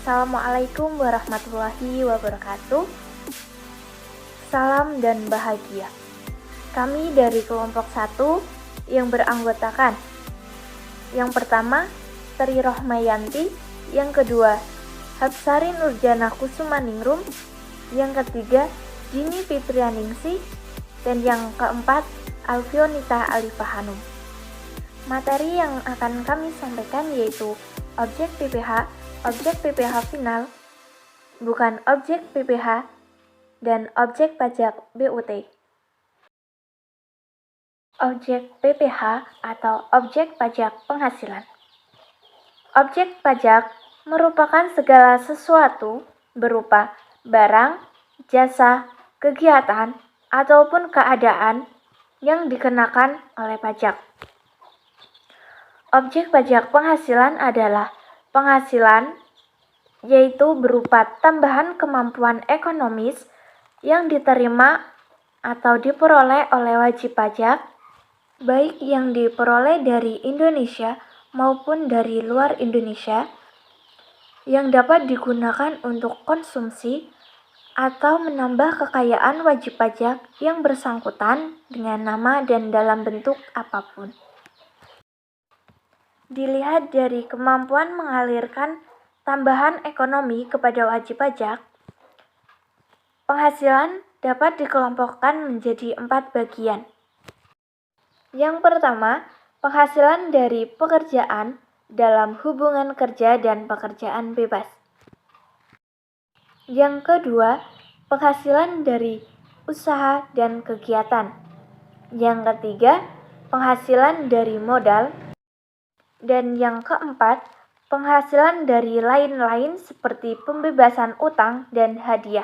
Assalamualaikum warahmatullahi wabarakatuh. Salam dan bahagia. Kami dari kelompok 1 yang beranggotakan. Yang pertama, Tri Rohmayanti. Yang kedua, Hapsari Nurjana Kusumaningrum. Yang ketiga, Jini Fitrianingsih. Dan yang keempat, Alfionita Alifahanum. Materi yang akan kami sampaikan yaitu objek PPH final, bukan objek PPH, dan objek pajak BUT. Objek PPH atau objek pajak penghasilan. Objek pajak merupakan segala sesuatu berupa barang, jasa, kegiatan, ataupun keadaan yang dikenakan oleh pajak. Objek pajak penghasilan adalah penghasilan, yaitu berupa tambahan kemampuan ekonomis yang diterima atau diperoleh oleh wajib pajak, baik yang diperoleh dari Indonesia maupun dari luar Indonesia, yang dapat digunakan untuk konsumsi atau menambah kekayaan wajib pajak yang bersangkutan dengan nama dan dalam bentuk apapun. Dilihat dari kemampuan mengalirkan tambahan ekonomi kepada wajib pajak, penghasilan dapat dikelompokkan menjadi 4 bagian. Yang pertama, penghasilan dari pekerjaan dalam hubungan kerja dan pekerjaan bebas. Yang kedua, penghasilan dari usaha dan kegiatan. Yang ketiga, penghasilan dari modal. Dan yang keempat, penghasilan dari lain-lain seperti pembebasan utang dan hadiah.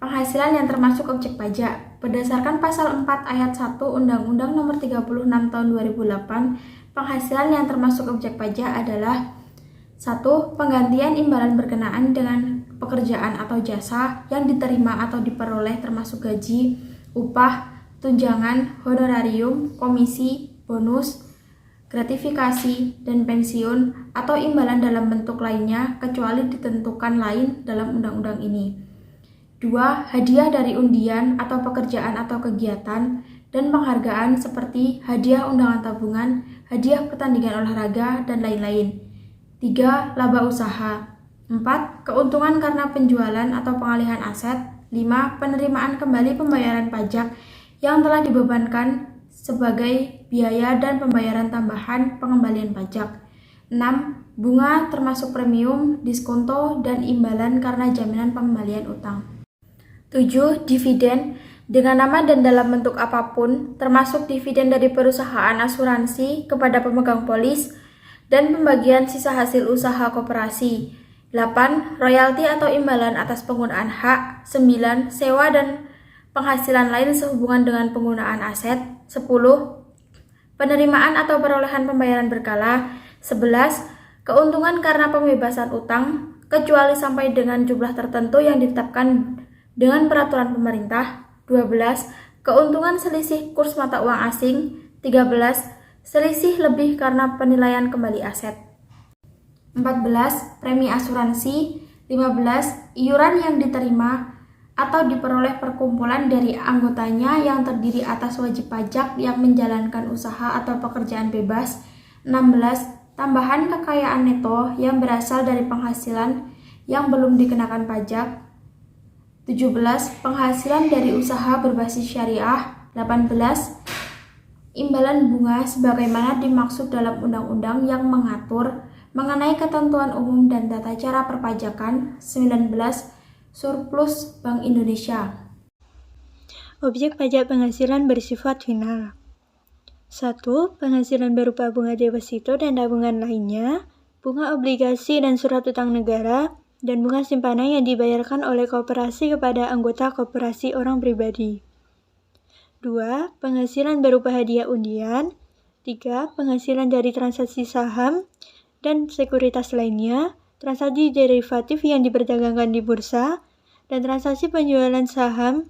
Penghasilan yang termasuk objek pajak. Berdasarkan pasal 4 ayat 1 Undang-Undang Nomor 36 Tahun 2008, penghasilan yang termasuk objek pajak adalah 1. Penggantian imbalan berkenaan dengan pekerjaan atau jasa yang diterima atau diperoleh termasuk gaji, upah, tunjangan, honorarium, komisi, bonus, gratifikasi, dan pensiun, atau imbalan dalam bentuk lainnya kecuali ditentukan lain dalam undang-undang ini. 2. Hadiah dari undian atau pekerjaan atau kegiatan dan penghargaan seperti hadiah undangan tabungan, hadiah pertandingan olahraga, dan lain-lain. 3. Laba usaha. 4. Keuntungan karena penjualan atau pengalihan aset. 5. Penerimaan kembali pembayaran pajak yang telah dibebankan sebagai biaya dan pembayaran tambahan pengembalian pajak. 6. Bunga termasuk premium, diskonto, dan imbalan karena jaminan pengembalian utang. 7. Dividen dengan nama dan dalam bentuk apapun, termasuk dividen dari perusahaan asuransi kepada pemegang polis dan pembagian sisa hasil usaha koperasi. 8. Royalti atau imbalan atas penggunaan hak. 9. Sewa dan penghasilan lain sehubungan dengan penggunaan aset. 10. Penerimaan atau perolehan pembayaran berkala. 11. Keuntungan karena pembebasan utang, kecuali sampai dengan jumlah tertentu yang ditetapkan dengan peraturan pemerintah. 12. Keuntungan selisih kurs mata uang asing. 13. Selisih lebih karena penilaian kembali aset. 14. Premi asuransi. 15. Iuran yang diterima atau diperoleh perkumpulan dari anggotanya yang terdiri atas wajib pajak yang menjalankan usaha atau pekerjaan bebas. 16. Tambahan kekayaan neto yang berasal dari penghasilan yang belum dikenakan pajak. 17. Penghasilan dari usaha berbasis syariah. 18. Imbalan bunga sebagaimana dimaksud dalam undang-undang yang mengatur mengenai ketentuan umum dan tata cara perpajakan. 19. Surplus Bank Indonesia. Objek pajak penghasilan bersifat final. 1. Penghasilan berupa bunga deposito dan tabungan lainnya, bunga obligasi dan surat utang negara, dan bunga simpanan yang dibayarkan oleh koperasi kepada anggota koperasi orang pribadi. 2. Penghasilan berupa hadiah undian. 3. Penghasilan dari transaksi saham dan sekuritas lainnya, transaksi derivatif yang diperdagangkan di bursa, dan transaksi penjualan saham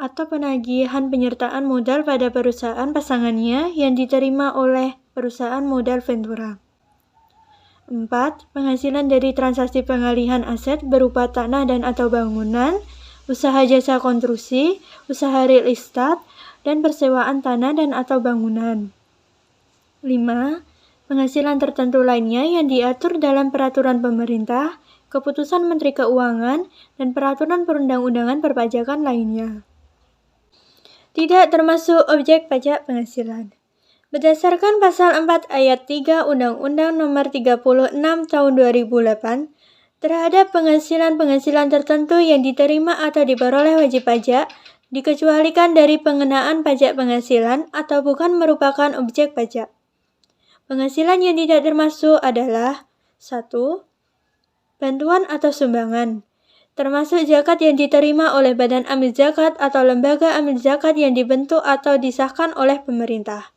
atau penagihan penyertaan modal pada perusahaan pasangannya yang diterima oleh perusahaan modal Ventura. 4. Penghasilan dari transaksi pengalihan aset berupa tanah dan atau bangunan, usaha jasa konstruksi, usaha real estate, dan persewaan tanah dan atau bangunan. 5. Penghasilan tertentu lainnya yang diatur dalam peraturan pemerintah, keputusan Menteri Keuangan, dan peraturan perundang-undangan perpajakan lainnya. Tidak termasuk objek pajak penghasilan. Berdasarkan pasal 4 ayat 3 Undang-Undang Nomor 36 Tahun 2008, terhadap penghasilan-penghasilan tertentu yang diterima atau diperoleh wajib pajak, dikecualikan dari pengenaan pajak penghasilan atau bukan merupakan objek pajak. Penghasilan yang tidak termasuk adalah 1. Bantuan atau sumbangan, termasuk zakat yang diterima oleh badan amil zakat atau lembaga amil zakat yang dibentuk atau disahkan oleh pemerintah.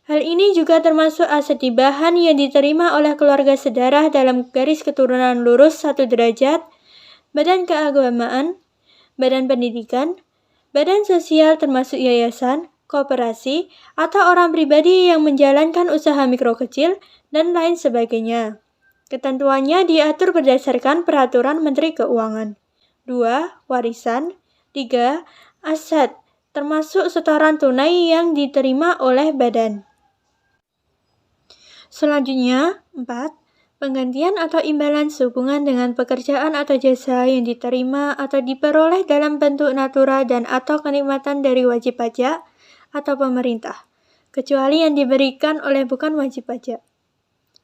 Hal ini juga termasuk aset hibahan yang diterima oleh keluarga sedarah dalam garis keturunan lurus 1 derajat, badan keagamaan, badan pendidikan, badan sosial termasuk yayasan, koperasi, atau orang pribadi yang menjalankan usaha mikro kecil, dan lain sebagainya. Ketentuannya diatur berdasarkan peraturan Menteri Keuangan. 2. Warisan. 3. Aset, termasuk setoran tunai yang diterima oleh badan. Selanjutnya, 4. Penggantian atau imbalan sehubungan dengan pekerjaan atau jasa yang diterima atau diperoleh dalam bentuk natura dan atau kenikmatan dari wajib pajak atau pemerintah, kecuali yang diberikan oleh bukan wajib pajak.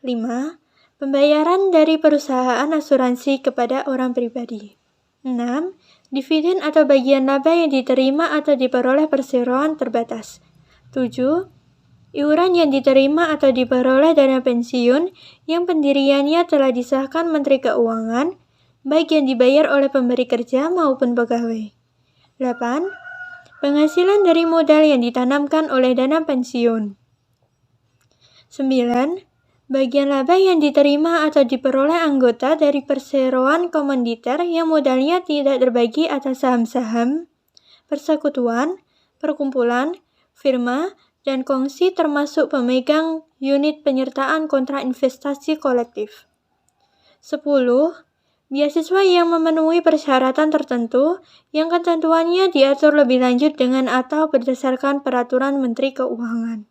5. Pembayaran dari perusahaan asuransi kepada orang pribadi. 6. Dividen atau bagian laba yang diterima atau diperoleh perseroan terbatas. 7. Iuran yang diterima atau diperoleh dana pensiun yang pendiriannya telah disahkan Menteri Keuangan, baik yang dibayar oleh pemberi kerja maupun pegawai. 8. Penghasilan dari modal yang ditanamkan oleh dana pensiun. 9. Bagian laba yang diterima atau diperoleh anggota dari perseroan komanditer yang modalnya tidak terbagi atas saham-saham, persekutuan, perkumpulan, firma, dan kongsi termasuk pemegang unit penyertaan kontrak investasi kolektif. 10. Beasiswa yang memenuhi persyaratan tertentu yang ketentuannya diatur lebih lanjut dengan atau berdasarkan peraturan Menteri Keuangan.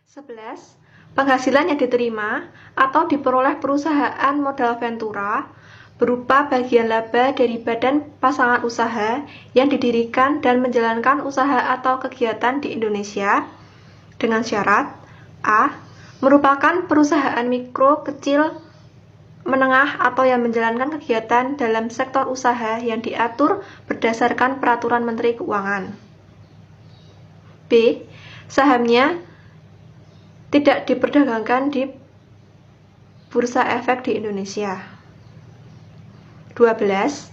11. Penghasilan yang diterima atau diperoleh perusahaan modal ventura berupa bagian laba dari badan pasangan usaha yang didirikan dan menjalankan usaha atau kegiatan di Indonesia dengan syarat A. Merupakan perusahaan mikro, kecil, menengah atau yang menjalankan kegiatan dalam sektor usaha yang diatur berdasarkan peraturan Menteri Keuangan. B. Sahamnya tidak diperdagangkan di Bursa Efek di Indonesia. 12.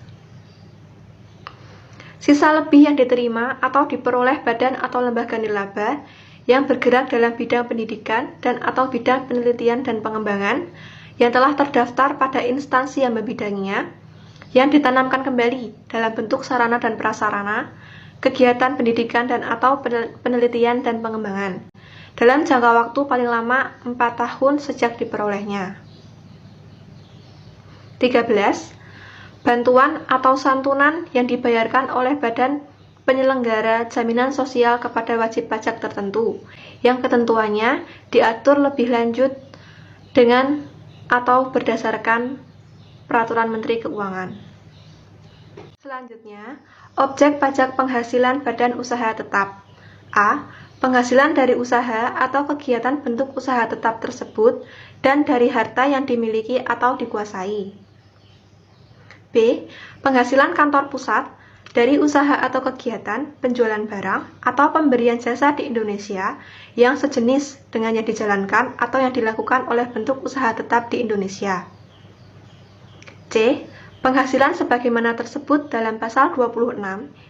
Sisa lebih yang diterima atau diperoleh badan atau lembaga nirlaba yang bergerak dalam bidang pendidikan dan atau bidang penelitian dan pengembangan yang telah terdaftar pada instansi yang membidanginya, yang ditanamkan kembali dalam bentuk sarana dan prasarana, kegiatan pendidikan dan atau penelitian dan pengembangan, dalam jangka waktu paling lama 4 tahun sejak diperolehnya. 13. Bantuan atau santunan yang dibayarkan oleh badan penyelenggara jaminan sosial kepada wajib pajak tertentu, yang ketentuannya diatur lebih lanjut dengan atau berdasarkan peraturan Menteri Keuangan. Selanjutnya, objek pajak penghasilan badan usaha tetap. A. Penghasilan dari usaha atau kegiatan bentuk usaha tetap tersebut dan dari harta yang dimiliki atau dikuasai. B. Penghasilan kantor pusat dari usaha atau kegiatan penjualan barang atau pemberian jasa di Indonesia yang sejenis dengan yang dijalankan atau yang dilakukan oleh bentuk usaha tetap di Indonesia. C. Penghasilan sebagaimana tersebut dalam pasal 26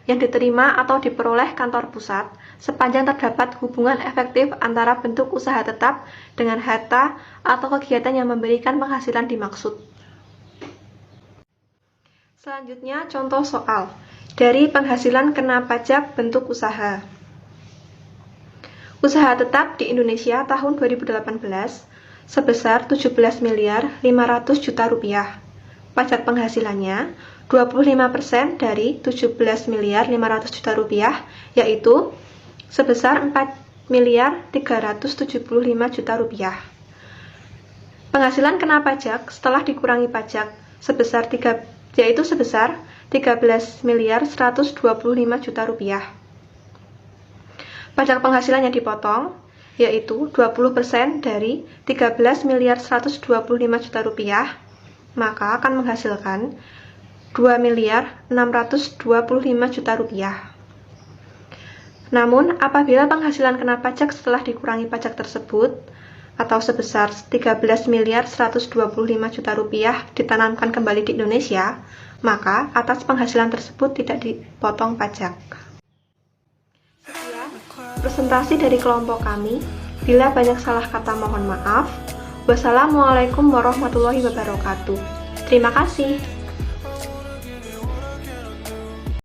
yang diterima atau diperoleh kantor pusat sepanjang terdapat hubungan efektif antara bentuk usaha tetap dengan harta atau kegiatan yang memberikan penghasilan dimaksud. Selanjutnya, contoh soal dari penghasilan kena pajak bentuk usaha. Usaha tetap di Indonesia tahun 2018 sebesar 17.500.000.000 rupiah. Pajak penghasilannya 25% dari 17.500.000.000 rupiah, yaitu sebesar 4.375.000.000 rupiah. Penghasilan kena pajak setelah dikurangi pajak yaitu sebesar 13.125.000.000 rupiah. Pajak penghasilan yang dipotong yaitu 20% dari 13.125.000.000 rupiah, maka akan menghasilkan 2.625.000.000 rupiah. Namun, apabila penghasilan kena pajak setelah dikurangi pajak tersebut atau sebesar 13.125.000.000 rupiah ditanamkan kembali di Indonesia, maka atas penghasilan tersebut tidak dipotong pajak. Presentasi dari kelompok kami. Bila banyak salah kata mohon maaf. Wassalamualaikum warahmatullahi wabarakatuh. Terima kasih.